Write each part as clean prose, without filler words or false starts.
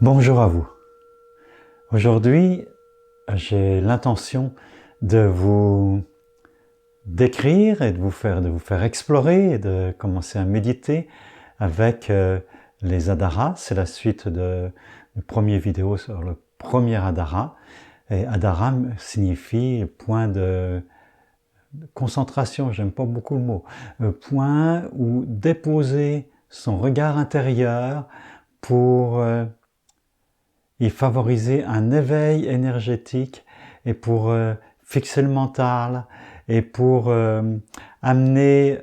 Bonjour à vous. Aujourd'hui, j'ai l'intention de vous décrire et de vous faire explorer et de commencer à méditer avec les Adaras. C'est la suite de première vidéo sur le premier Adara. Et Adara signifie point de concentration, j'aime pas beaucoup le mot, point où déposer son regard intérieur pour y favoriser un éveil énergétique et pour fixer le mental et pour amener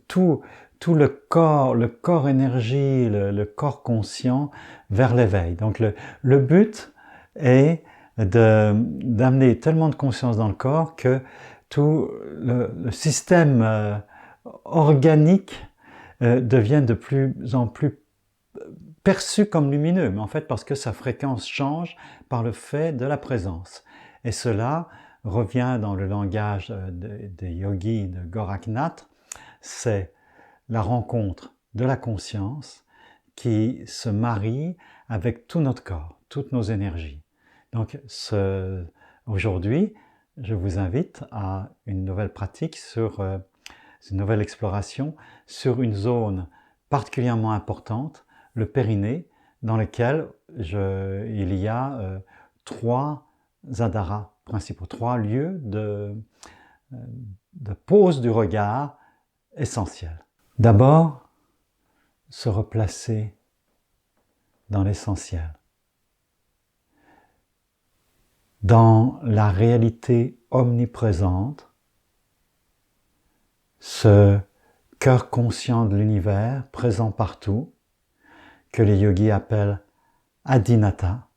tout le corps énergie, le corps conscient vers l'éveil. Donc le but est d'amener tellement de conscience dans le corps que tout le système organique devient de plus en plus perçu comme lumineux, mais en fait parce que sa fréquence change par le fait de la présence. Et cela revient dans le langage des yogis de Goraknath, c'est la rencontre de la conscience qui se marie avec tout notre corps, toutes nos énergies. Donc aujourd'hui, je vous invite à une nouvelle pratique sur une nouvelle exploration sur une zone particulièrement importante, le périnée, dans lequel il y a trois adaras principaux, trois lieux de pose du regard essentiels. D'abord, se replacer dans l'essentiel, dans la réalité omniprésente, ce cœur conscient de l'univers, présent partout, que les yogis appellent Adinata,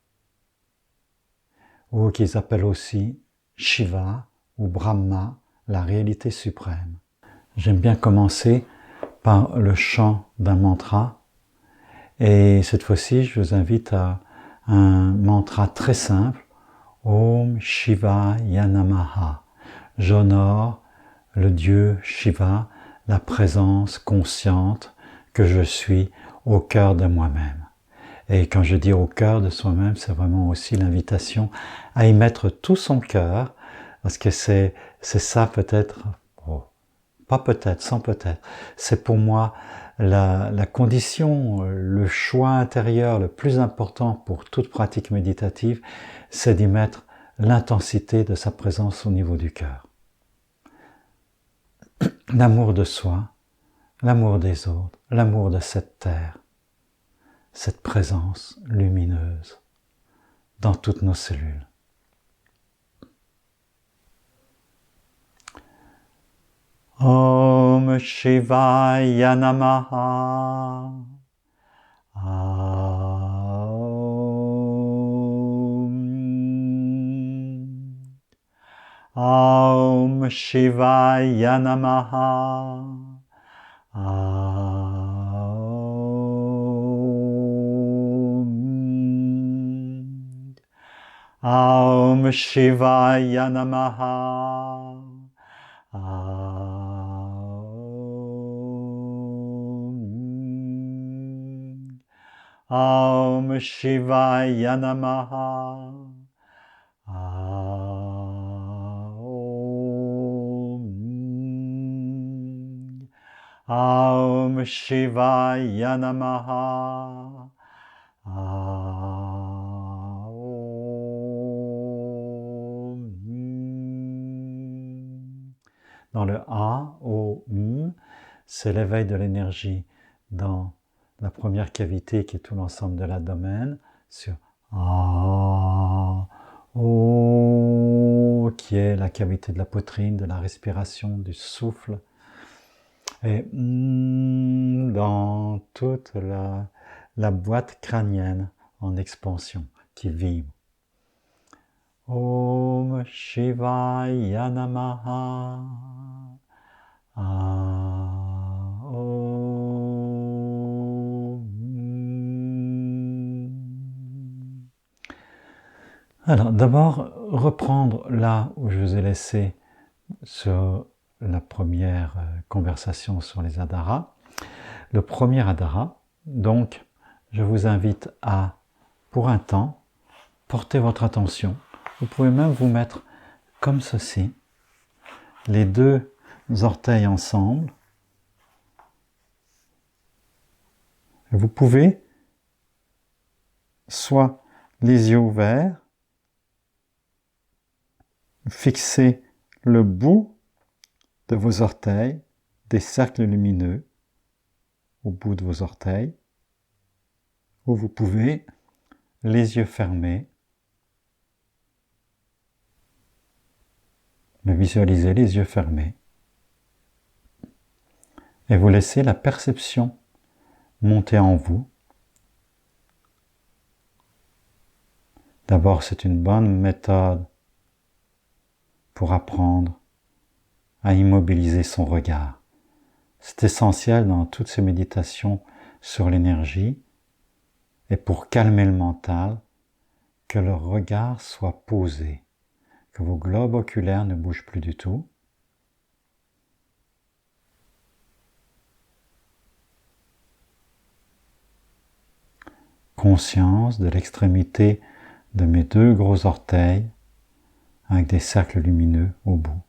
ou qu'ils appellent aussi Shiva ou Brahma, la réalité suprême. J'aime bien commencer par le chant d'un mantra, et cette fois-ci, je vous invite à un mantra très simple, Om Shivaya Namaha. J'honore le Dieu Shiva, la présence consciente que je suis au cœur de moi-même. Et quand je dis au cœur de soi-même, c'est vraiment aussi l'invitation à y mettre tout son cœur, parce que c'est ça peut-être, pas peut-être, sans peut-être, c'est pour moi la condition, le choix intérieur le plus important pour toute pratique méditative, c'est d'y mettre l'intensité de sa présence au niveau du cœur. L'amour de soi, l'amour des autres, l'amour de cette terre, cette présence lumineuse dans toutes nos cellules. Om Shivaya Namaha. Om Shivaya Namaha. Om Shivaya Namaha. Om Shivaya Namaha. Om Shivaya Namaha. Dans le A, O, M, c'est l'éveil de l'énergie dans la première cavité qui est tout l'ensemble de l'abdomen, sur A, O, qui est la cavité de la poitrine, de la respiration, du souffle, et dans toute la boîte crânienne en expansion qui vibre. Om Shivaya Namaha. Alors d'abord, reprendre là où je vous ai laissé sur la première conversation sur les Adaras. Le premier Adara, donc je vous invite à, pour un temps, porter votre attention. Vous pouvez même vous mettre comme ceci, les deux orteils ensemble. Vous pouvez, soit les yeux ouverts, fixer le bout de vos orteils, des cercles lumineux au bout de vos orteils, ou vous pouvez, les yeux fermés, me visualiser les yeux fermés, et vous laissez la perception monter en vous. D'abord, c'est une bonne méthode pour apprendre à immobiliser son regard. C'est essentiel dans toutes ces méditations sur l'énergie et pour calmer le mental, que le regard soit posé, que vos globes oculaires ne bougent plus du tout. Conscience de l'extrémité de mes deux gros orteils avec des cercles lumineux au bout.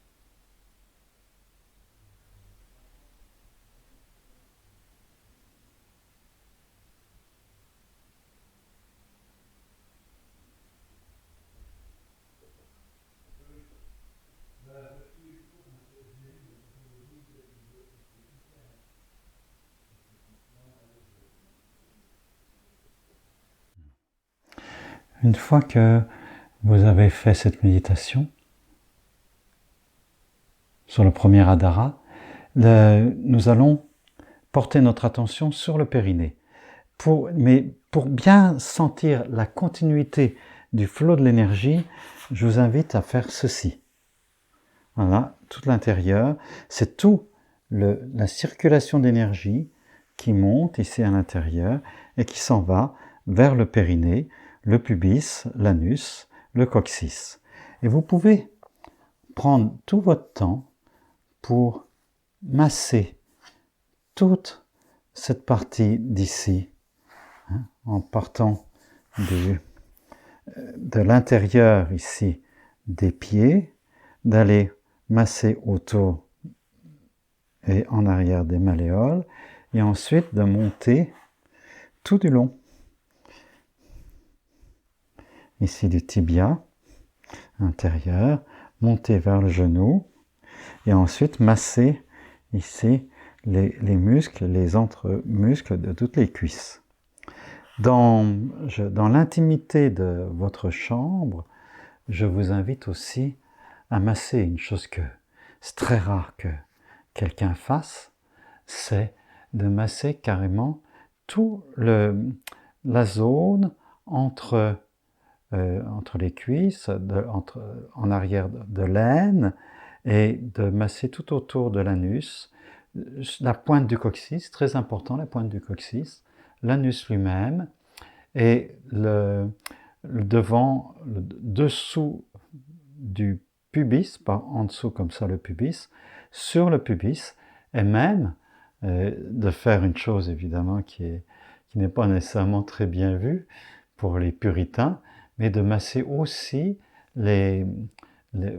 Une fois que vous avez fait cette méditation sur le premier Adhara, nous allons porter notre attention sur le périnée. Mais pour bien sentir la continuité du flot de l'énergie, je vous invite à faire ceci. Voilà, tout l'intérieur, c'est tout la circulation d'énergie qui monte ici à l'intérieur et qui s'en va vers le périnée, le pubis, l'anus, le coccyx. Et vous pouvez prendre tout votre temps pour masser toute cette partie d'ici, hein, en partant de l'intérieur ici des pieds, d'aller masser autour et en arrière des malléoles, et ensuite de monter tout du long. Ici du tibia intérieur, monter vers le genou, et ensuite masser ici les muscles, les entre-muscles de toutes les cuisses. Dans l'intimité de votre chambre, je vous invite aussi à masser une chose que c'est très rare que quelqu'un fasse, c'est de masser carrément toute la zone entre les cuisses, en arrière de l'aine, et de masser tout autour de l'anus, la pointe du coccyx, très important, la pointe du coccyx, l'anus lui-même, et le dessous du pubis, pas en dessous comme ça le pubis, sur le pubis, et même de faire une chose évidemment qui n'est pas nécessairement très bien vue pour les puritains, mais de masser aussi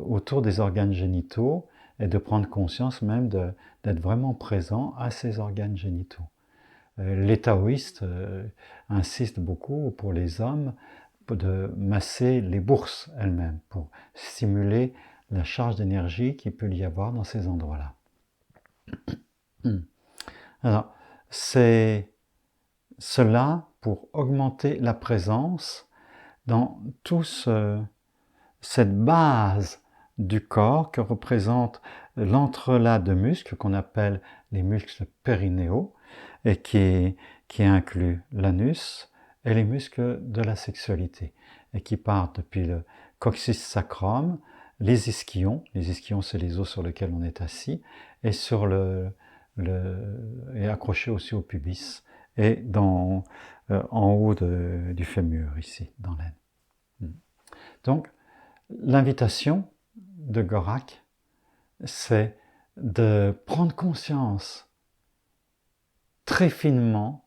autour des organes génitaux et de prendre conscience même d'être vraiment présent à ces organes génitaux. Les taoïstes insistent beaucoup pour les hommes de masser les bourses elles-mêmes pour stimuler la charge d'énergie qu'il peut y avoir dans ces endroits-là. Alors, c'est cela pour augmenter la présence dans toute cette base du corps que représente l'entrelac de muscles qu'on appelle les muscles périnéaux et qui inclut l'anus et les muscles de la sexualité et qui partent depuis le coccyx sacrum, les ischions c'est les os sur lesquels on est assis, et et accroché aussi au pubis et en haut du fémur ici dans l'aine. Donc l'invitation de Gorak, c'est de prendre conscience très finement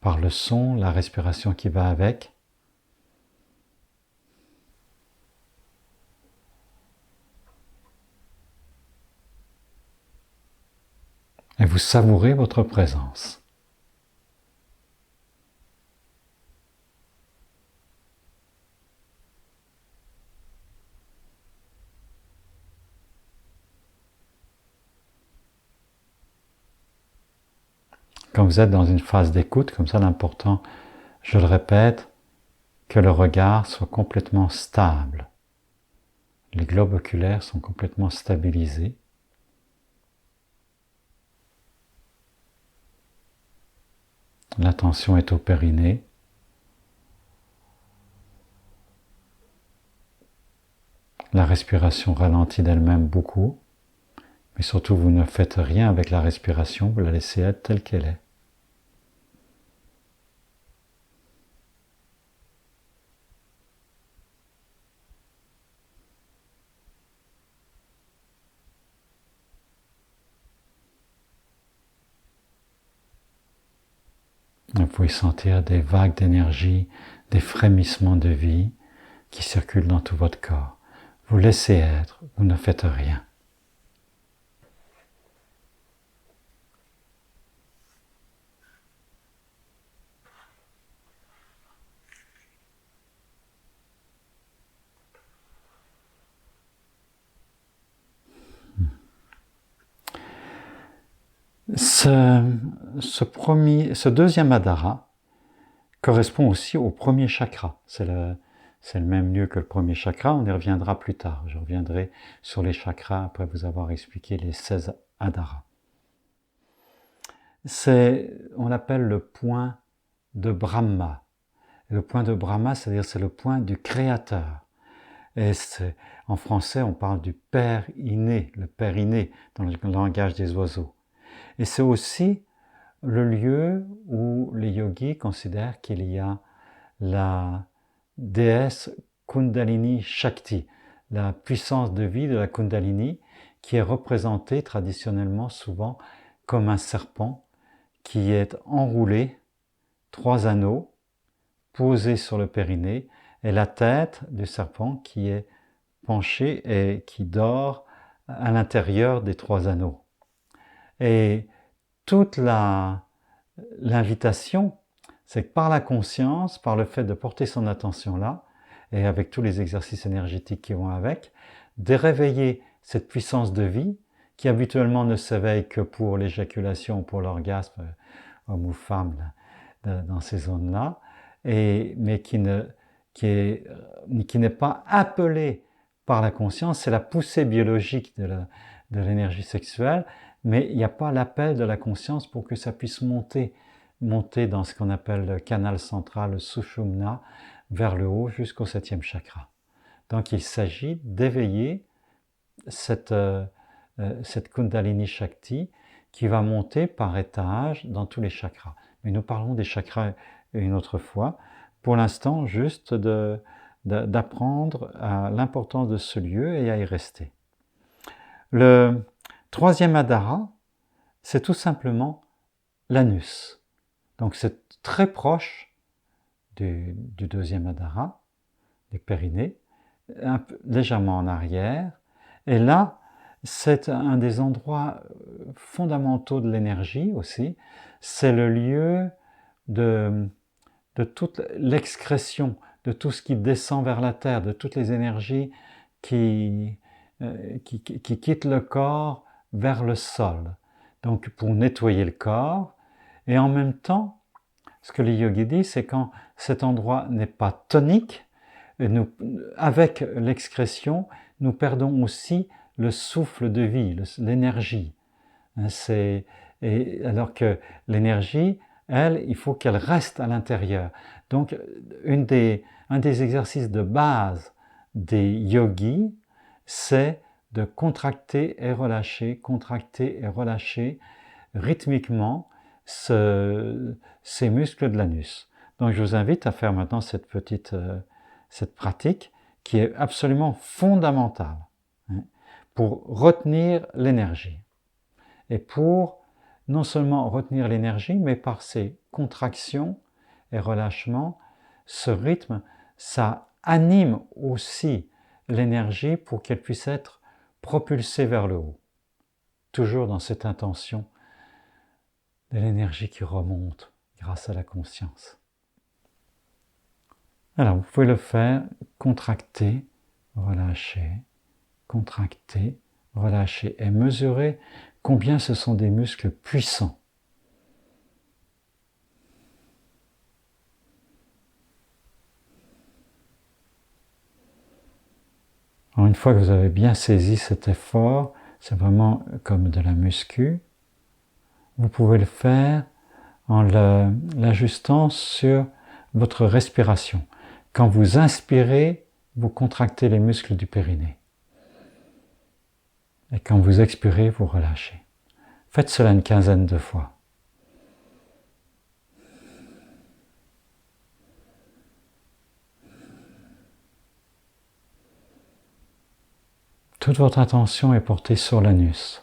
par le son, la respiration qui va avec. Et vous savourez votre présence. Quand vous êtes dans une phase d'écoute, comme ça, l'important, je le répète, que le regard soit complètement stable. Les globes oculaires sont complètement stabilisés. L'attention est au périnée. La respiration ralentit d'elle-même beaucoup, mais surtout vous ne faites rien avec la respiration, vous la laissez être telle qu'elle est. Vous pouvez sentir des vagues d'énergie, des frémissements de vie qui circulent dans tout votre corps. Vous laissez être, vous ne faites rien. Ce deuxième adhara correspond aussi au premier chakra. C'est le même lieu que le premier chakra, on y reviendra plus tard. Je reviendrai sur les chakras après vous avoir expliqué les 16 adharas. On l'appelle le point de Brahma. Et le point de Brahma, c'est-à-dire c'est le point du créateur. Et en français, on parle du père inné, le père inné dans le langage des oiseaux. Et c'est aussi le lieu où les yogis considèrent qu'il y a la déesse Kundalini Shakti, la puissance de vie de la Kundalini, qui est représentée traditionnellement souvent comme un serpent qui est enroulé, 3 anneaux, posés sur le périnée, et la tête du serpent qui est penchée et qui dort à l'intérieur des 3 anneaux. Et toute l'invitation, c'est que par la conscience, par le fait de porter son attention là, et avec tous les exercices énergétiques qui vont avec, de réveiller cette puissance de vie qui habituellement ne s'éveille que pour l'éjaculation, pour l'orgasme, homme ou femme, dans ces zones-là, mais qui n'est pas appelée par la conscience. C'est la poussée biologique de l'énergie sexuelle, mais il n'y a pas l'appel de la conscience pour que ça puisse monter dans ce qu'on appelle le canal central, le Sushumna, vers le haut jusqu'au 7e chakra. Donc il s'agit d'éveiller cette Kundalini Shakti qui va monter par étage dans tous les chakras. Mais nous parlerons des chakras une autre fois. Pour l'instant, juste d'apprendre à l'importance de ce lieu et à y rester. Le 3e adhara, c'est tout simplement l'anus. Donc c'est très proche du 2e adhara, du périnée, légèrement en arrière. Et là, c'est un des endroits fondamentaux de l'énergie aussi. C'est le lieu de toute l'excrétion, de tout ce qui descend vers la terre, de toutes les énergies qui quittent le corps vers le sol. Donc pour nettoyer le corps, et en même temps, ce que les yogis disent, c'est quand cet endroit n'est pas tonique, avec l'excrétion, nous perdons aussi le souffle de vie, l'énergie. Alors que l'énergie, elle, il faut qu'elle reste à l'intérieur. Donc, un des exercices de base des yogis, c'est de contracter et relâcher rythmiquement ces muscles de l'anus. Donc, je vous invite à faire maintenant cette pratique qui est absolument fondamentale pour retenir l'énergie et pour non seulement retenir l'énergie, mais par ses contractions et relâchements, ce rythme, ça anime aussi l'énergie pour qu'elle puisse être propulsée vers le haut. Toujours dans cette intention de l'énergie qui remonte grâce à la conscience. Alors, vous pouvez le faire, contracter, relâcher, contracter, relâcher et mesurer combien ce sont des muscles puissants. Alors, une fois que vous avez bien saisi cet effort, c'est vraiment comme de la muscu, vous pouvez le faire en l'ajustant sur votre respiration. Quand vous inspirez, vous contractez les muscles du périnée. Et quand vous expirez, vous relâchez. Faites cela une quinzaine de fois. Toute votre attention est portée sur l'anus.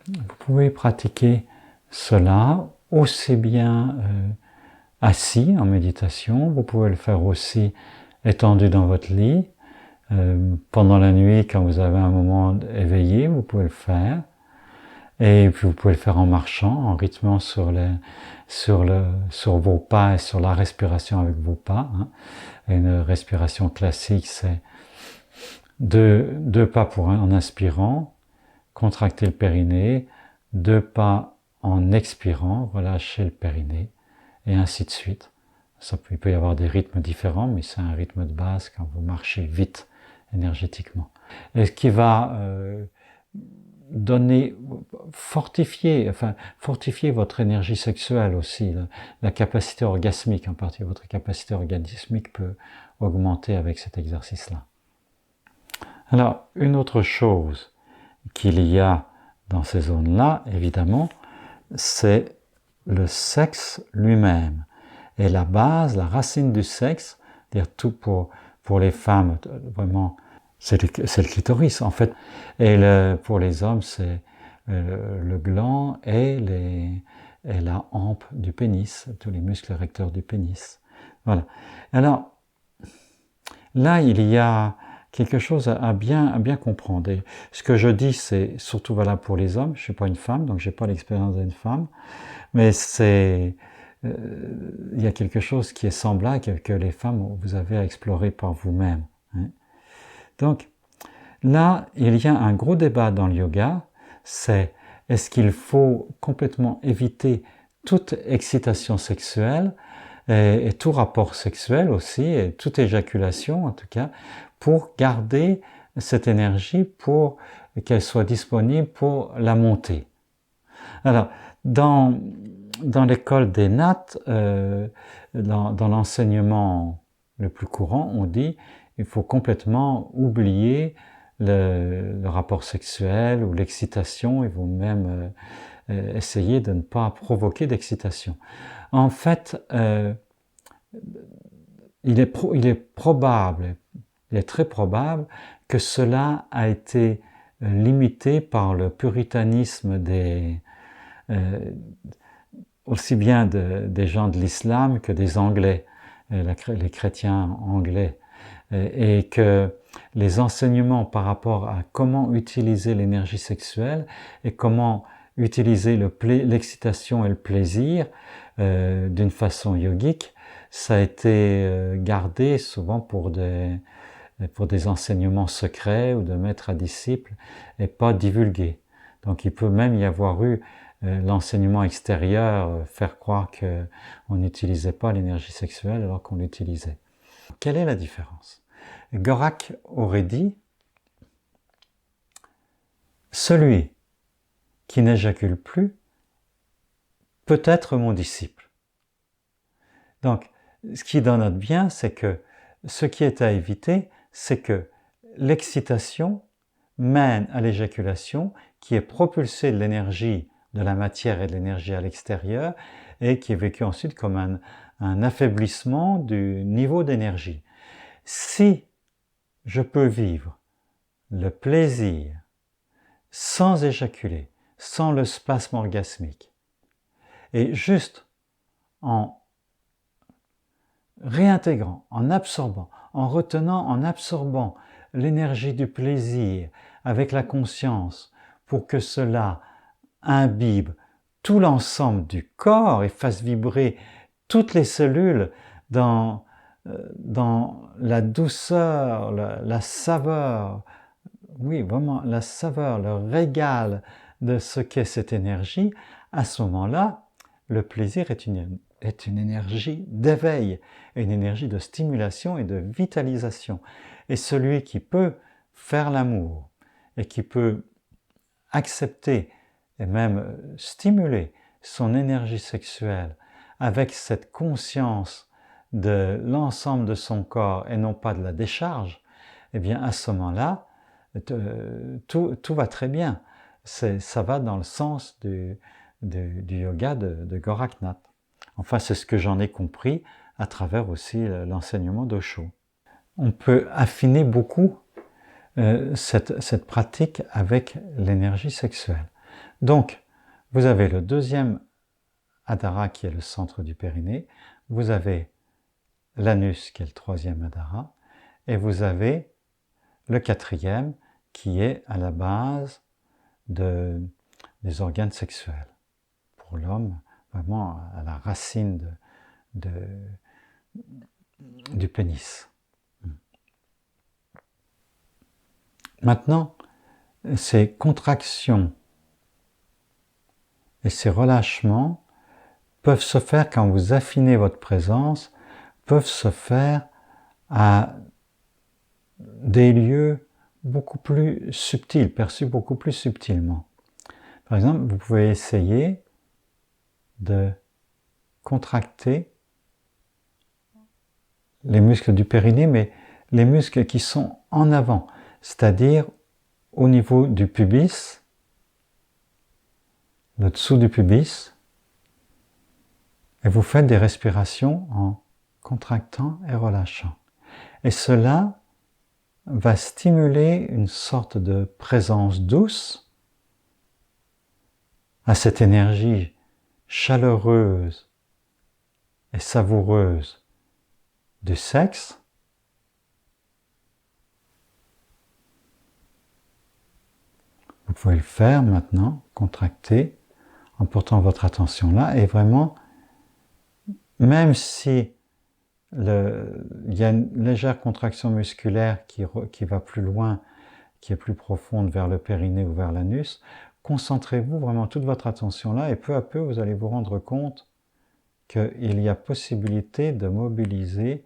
Vous pouvez pratiquer cela aussi bien assis en méditation, vous pouvez le faire aussi étendu dans votre lit. Pendant la nuit, quand vous avez un moment éveillé, vous pouvez le faire. Et puis vous pouvez le faire en marchant, en rythmant sur vos pas et sur la respiration avec vos pas. Une respiration classique, c'est deux pas en inspirant, contracter le périnée, 2 pas en expirant, relâcher le périnée, et ainsi de suite. Il peut y avoir des rythmes différents, mais c'est un rythme de base quand vous marchez vite énergétiquement. Et ce qui va fortifier votre énergie sexuelle aussi, la capacité orgasmique en partie. Votre capacité orgasmique peut augmenter avec cet exercice-là. Alors, une autre chose qu'il y a dans ces zones-là, évidemment, c'est le sexe lui-même. Et la base, la racine du sexe, c'est-à-dire tout pour les femmes, vraiment, c'est le clitoris en fait. Et pour les hommes, c'est le gland et la hampe du pénis, tous les muscles recteurs du pénis. Voilà. Alors, là, il y a quelque chose à bien comprendre. Et ce que je dis, c'est surtout valable pour les hommes. Je ne suis pas une femme, donc je n'ai pas l'expérience d'une femme. Mais il y a quelque chose qui est semblable que les femmes, vous avez à explorer par vous-même. Donc, là, il y a un gros débat dans le yoga, c'est est-ce qu'il faut complètement éviter toute excitation sexuelle et tout rapport sexuel aussi, et toute éjaculation en tout cas, pour garder cette énergie, pour qu'elle soit disponible pour la montée. Alors, dans l'école des nattes, dans l'enseignement le plus courant, on dit il faut complètement oublier le rapport sexuel ou l'excitation, il faut même essayer de ne pas provoquer d'excitation. En fait, il est probable, il est très probable que cela a été limité par le puritanisme aussi bien des gens de l'islam que des Anglais, les chrétiens anglais. et que les enseignements par rapport à comment utiliser l'énergie sexuelle et comment utiliser l'excitation et le plaisir d'une façon yogique, ça a été gardé souvent pour des enseignements secrets ou de maître à disciple et pas divulgué. Donc il peut même y avoir eu l'enseignement extérieur faire croire qu'on n'utilisait pas l'énergie sexuelle alors qu'on l'utilisait. Quelle est la différence? Gorakh aurait dit « Celui qui n'éjacule plus peut être mon disciple ». Donc, ce qui donne bien, c'est que ce qui est à éviter, c'est que l'excitation mène à l'éjaculation qui est propulsée de l'énergie de la matière et de l'énergie à l'extérieur et qui est vécue ensuite comme un affaiblissement du niveau d'énergie. Si je peux vivre le plaisir sans éjaculer, sans le spasme orgasmique, et juste en réintégrant, en absorbant, en retenant, en absorbant l'énergie du plaisir avec la conscience pour que cela imbibe tout l'ensemble du corps et fasse vibrer toutes les cellules dans la douceur, la saveur, oui, vraiment la saveur, le régal de ce qu'est cette énergie, à ce moment-là, le plaisir est une énergie d'éveil, une énergie de stimulation et de vitalisation. Et celui qui peut faire l'amour et qui peut accepter et même stimuler son énergie sexuelle avec cette conscience de l'ensemble de son corps et non pas de la décharge, eh bien à ce moment-là, tout va très bien. Ça va dans le sens du yoga de Goraknath. Enfin, c'est ce que j'en ai compris à travers aussi l'enseignement d'Osho. On peut affiner beaucoup cette pratique avec l'énergie sexuelle. Donc, vous avez le deuxième adhara qui est le centre du périnée, vous avez l'anus qui est le troisième adhara, et vous avez le quatrième qui est à la base des organes sexuels. Pour l'homme, vraiment à la racine du pénis. Maintenant, ces contractions et ces relâchements peuvent se faire quand vous affinez votre présence, peuvent se faire à des lieux beaucoup plus subtils, perçus beaucoup plus subtilement. Par exemple, vous pouvez essayer de contracter les muscles du périnée, mais les muscles qui sont en avant, c'est-à-dire au niveau du pubis, le dessous du pubis, et vous faites des respirations en contractant et relâchant. Et cela va stimuler une sorte de présence douce à cette énergie chaleureuse et savoureuse du sexe. Vous pouvez le faire maintenant, contracter, en portant votre attention là, et vraiment, même si il y a une légère contraction musculaire qui va plus loin, qui est plus profonde vers le périnée ou vers l'anus, concentrez-vous vraiment toute votre attention là, et peu à peu, vous allez vous rendre compte qu'il y a possibilité de mobiliser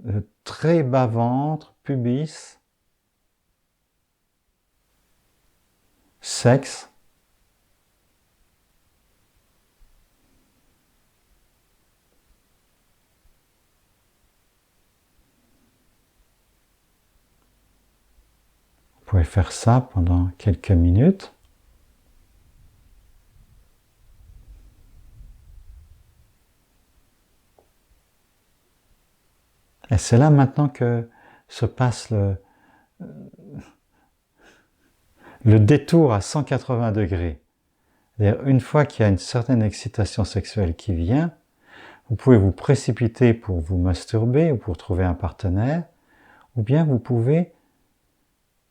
le très bas ventre, pubis, sexe, vous pouvez faire ça pendant quelques minutes. Et c'est là maintenant que se passe le détour à 180 degrés. C'est-à-dire, une fois qu'il y a une certaine excitation sexuelle qui vient, vous pouvez vous précipiter pour vous masturber ou pour trouver un partenaire, ou bien vous pouvez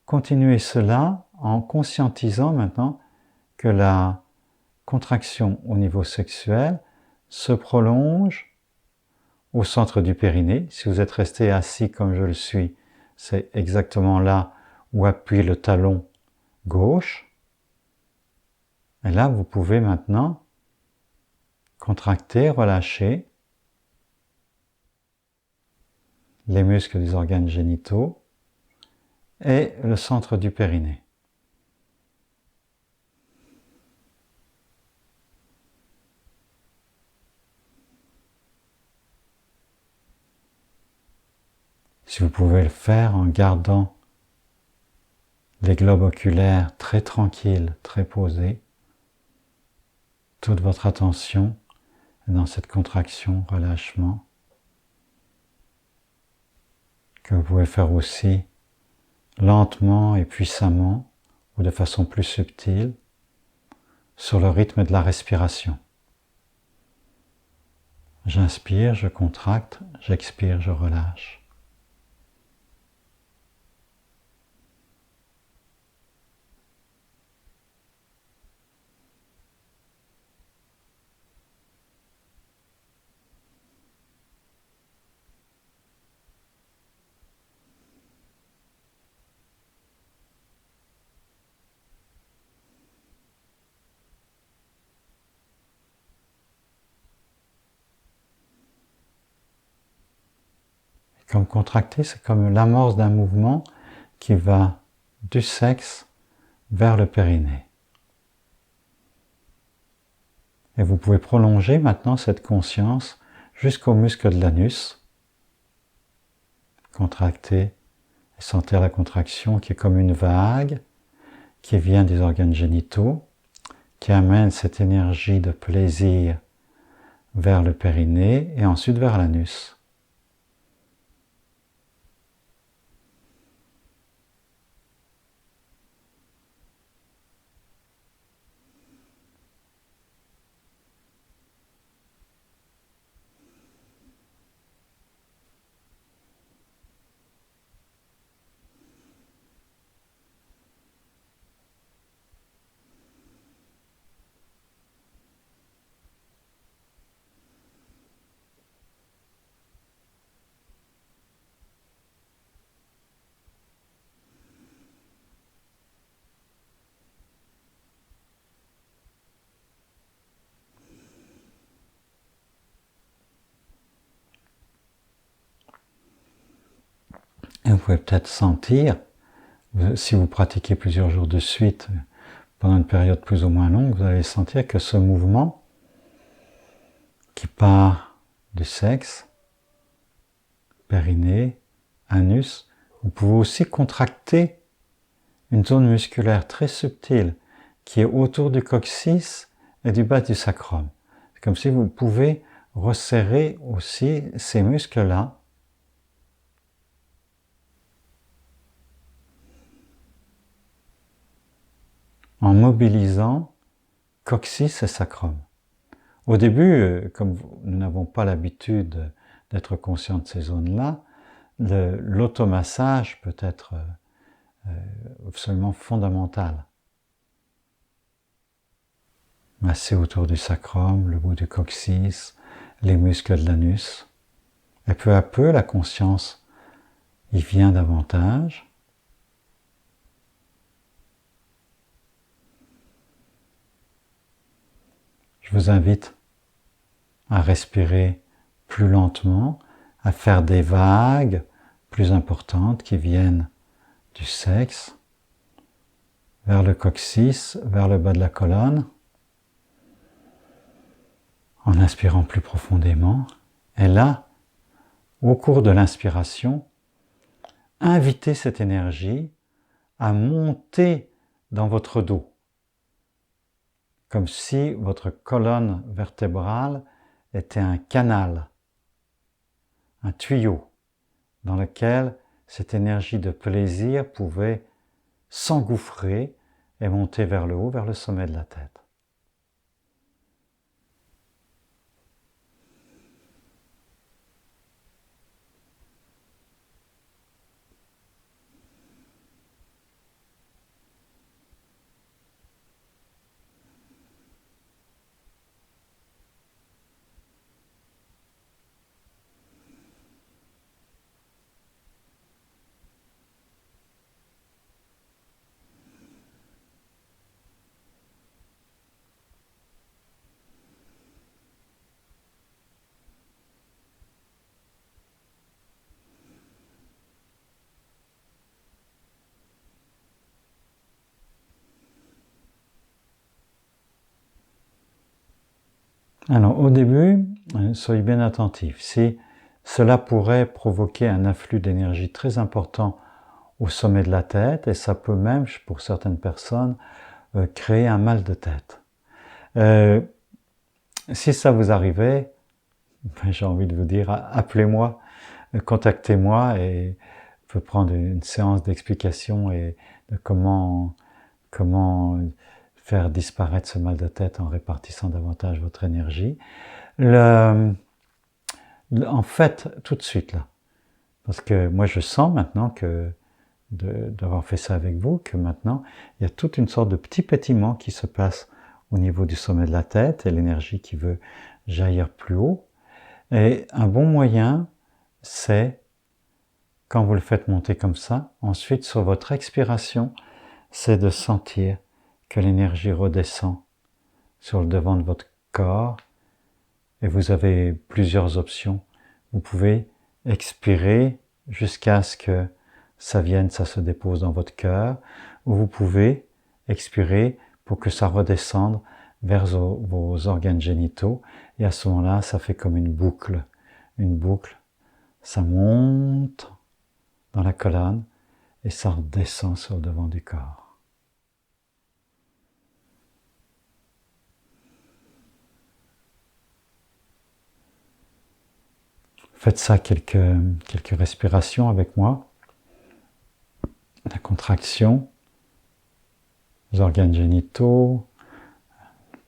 continuer cela en conscientisant maintenant que la contraction au niveau sexuel se prolonge au centre du périnée. Si vous êtes resté assis comme je le suis, c'est exactement là où appuie le talon gauche. Et là, vous pouvez maintenant contracter, relâcher les muscles des organes génitaux et le centre du périnée. Si vous pouvez le faire en gardant les globes oculaires très tranquilles, très posés, toute votre attention est dans cette contraction, relâchement, que vous pouvez faire aussi lentement et puissamment ou de façon plus subtile sur le rythme de la respiration. J'inspire, je contracte, j'expire, je relâche. Comme contracter, c'est comme l'amorce d'un mouvement qui va du sexe vers le périnée. Et vous pouvez prolonger maintenant cette conscience jusqu'au muscle de l'anus. Contracter et sentir la contraction qui est comme une vague qui vient des organes génitaux, qui amène cette énergie de plaisir vers le périnée et ensuite vers l'anus. Et vous pouvez peut-être sentir, si vous pratiquez plusieurs jours de suite, pendant une période plus ou moins longue, vous allez sentir que ce mouvement qui part du sexe, périnée, anus, vous pouvez aussi contracter une zone musculaire très subtile qui est autour du coccyx et du bas du sacrum. C'est comme si vous pouvez resserrer aussi ces muscles-là en mobilisant coccyx et sacrum. Au début, comme nous n'avons pas l'habitude d'être conscients de ces zones-là, l'automassage peut être absolument fondamental. Masser autour du sacrum, le bout du coccyx, les muscles de l'anus. Et peu à peu, la conscience y vient davantage. Je vous invite à respirer plus lentement, à faire des vagues plus importantes qui viennent du sexe vers le coccyx, vers le bas de la colonne, en inspirant plus profondément. Et là, au cours de l'inspiration, invitez cette énergie à monter dans votre dos, comme si votre colonne vertébrale était un canal, un tuyau, dans lequel cette énergie de plaisir pouvait s'engouffrer et monter vers le haut, vers le sommet de la tête. Alors, au début, soyez bien attentifs. Si cela pourrait provoquer un afflux d'énergie très important au sommet de la tête, et ça peut même, pour certaines personnes, créer un mal de tête. Si ça vous arrivait, j'ai envie de vous dire, appelez-moi, contactez-moi et on peut prendre une séance d'explication et de comment faire disparaître ce mal de tête en répartissant davantage votre énergie. En fait, tout de suite là, parce que moi je sens maintenant que d'avoir fait ça avec vous, que maintenant il y a toute une sorte de petit pétillement qui se passe au niveau du sommet de la tête et l'énergie qui veut jaillir plus haut. Et un bon moyen, c'est, quand vous le faites monter comme ça, ensuite sur votre expiration, c'est de sentir que l'énergie redescend sur le devant de votre corps. Et vous avez plusieurs options. Vous pouvez expirer jusqu'à ce que ça vienne, ça se dépose dans votre cœur, ou vous pouvez expirer pour que ça redescende vers vos organes génitaux, et à ce moment-là, ça fait comme une boucle, ça monte dans la colonne, et ça redescend sur le devant du corps. Faites ça quelques respirations avec moi. La contraction, les organes génitaux,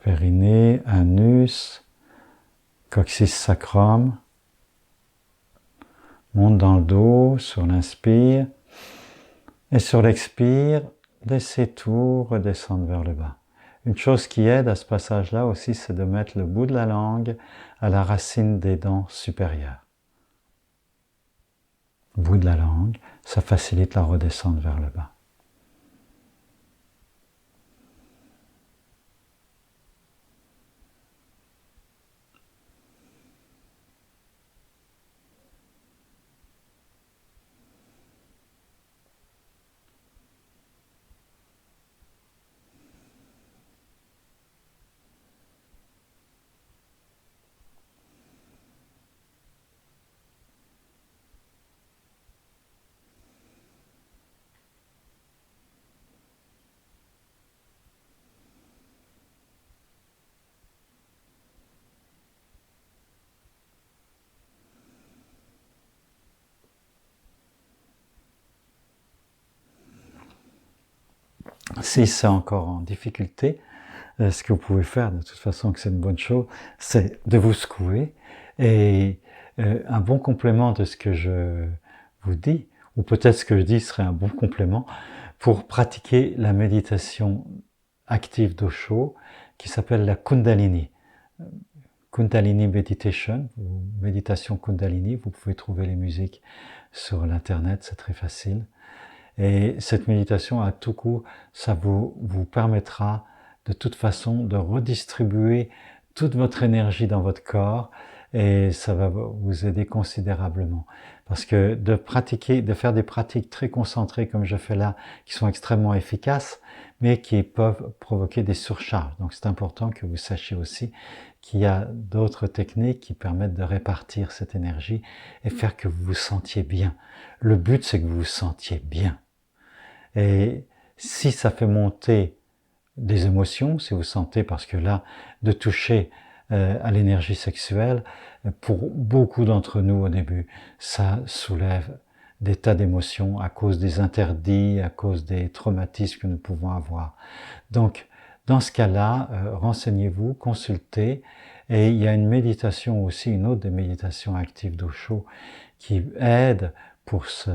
périnée, anus, coccyx sacrum, monte dans le dos sur l'inspire, et sur l'expire, laissez tout redescendre vers le bas. Une chose qui aide à ce passage-là aussi, c'est de mettre le bout de la langue à la racine des dents supérieures. Bout de la langue, ça facilite la redescente vers le bas. Si c'est encore en difficulté, ce que vous pouvez faire, de toute façon que c'est une bonne chose, c'est de vous secouer. Et un bon complément de ce que je vous dis, ou peut-être ce que je dis serait un bon complément, pour pratiquer la méditation active d'Osho, qui s'appelle la Kundalini. Kundalini Meditation, ou méditation Kundalini, vous pouvez trouver les musiques sur l'internet, c'est très facile. Et cette méditation, à tout coup, ça vous permettra de toute façon de redistribuer toute votre énergie dans votre corps, et ça va vous aider considérablement. Parce que de faire des pratiques très concentrées comme je fais là, qui sont extrêmement efficaces, mais qui peuvent provoquer des surcharges. Donc c'est important que vous sachiez aussi qu'il y a d'autres techniques qui permettent de répartir cette énergie et faire que vous vous sentiez bien. Le but, c'est que vous vous sentiez bien. Et si ça fait monter des émotions, si vous sentez, parce que là, de toucher à l'énergie sexuelle, pour beaucoup d'entre nous au début, ça soulève des tas d'émotions à cause des interdits, à cause des traumatismes que nous pouvons avoir. Donc, dans ce cas-là, renseignez-vous, consultez, et il y a une méditation aussi, une autre des méditations actives d'Osho, qui aide pour se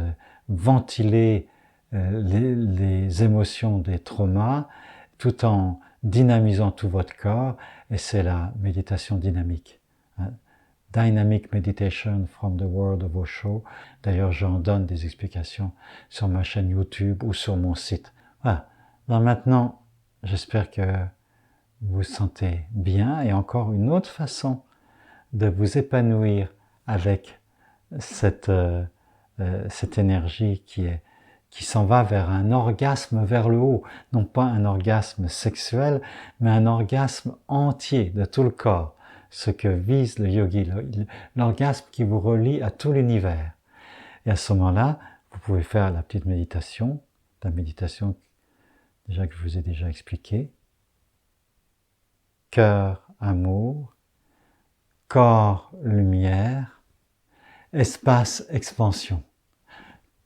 ventiler les émotions des traumas, tout en dynamisant tout votre corps, et c'est la méditation dynamique. Dynamic Meditation from the World of Osho. D'ailleurs, j'en donne des explications sur ma chaîne YouTube ou sur mon site. Voilà. Donc maintenant, j'espère que vous vous sentez bien, et encore une autre façon de vous épanouir avec cette énergie qui s'en va vers un orgasme vers le haut, non pas un orgasme sexuel, mais un orgasme entier de tout le corps, ce que vise le yogi, l'orgasme qui vous relie à tout l'univers. Et à ce moment-là, vous pouvez faire la petite méditation, la méditation déjà que je vous ai déjà expliquée. Cœur, amour, corps, lumière, espace, expansion.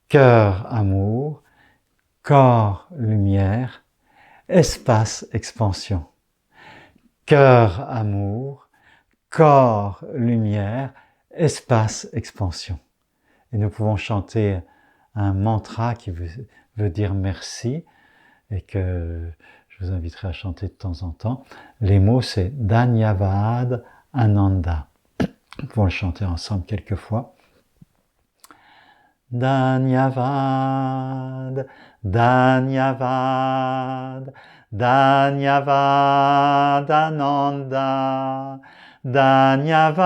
Cœur, amour, corps, lumière, espace, expansion. Cœur, amour, corps, lumière, espace, expansion. Et nous pouvons chanter un mantra qui veut dire merci et que je vous inviterai à chanter de temps en temps. Les mots, c'est Dhanyavad Ananda. Nous pouvons le chanter ensemble quelques fois. Dhanyavad, Dhanyavad, Dhanyavad Ananda, Dhanyavad,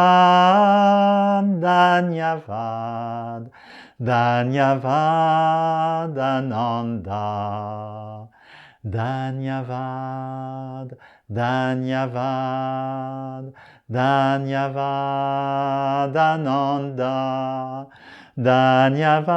Dhanyavad, Dhanyavad Ananda, Dhanyavad, Dhanyavad, Dhanyavad Ananda, Dhanyavad,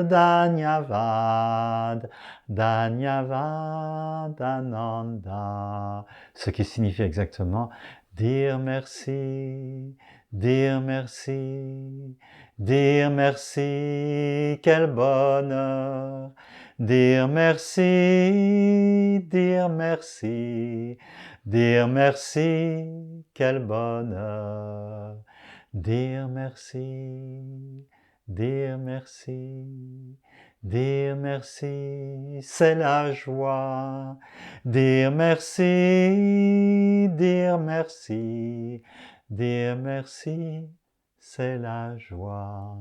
Dhanyavad, Dhanyavad Ananda. Ce qui signifie exactement dire merci, dire merci, dire merci, quel bonheur. Dire merci, dire merci, dire merci, quel bonheur. Dire merci, dire merci, dire merci, c'est la joie. Dire merci, dire merci, dire merci, c'est la joie.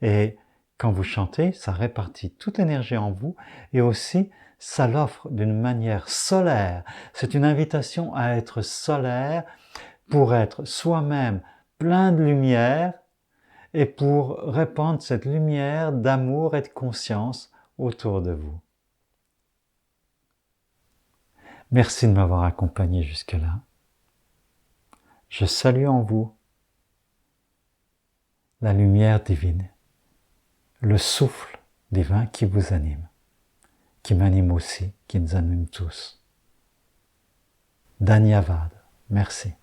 Et quand vous chantez, ça répartit toute l'énergie en vous et aussi ça l'offre d'une manière solaire. C'est une invitation à être solaire pour être soi-même plein de lumière et pour répandre cette lumière d'amour et de conscience autour de vous. Merci de m'avoir accompagné jusque-là. Je salue en vous la lumière divine, le souffle divin qui vous anime, qui m'anime aussi, qui nous anime tous. Dhanyavad, merci.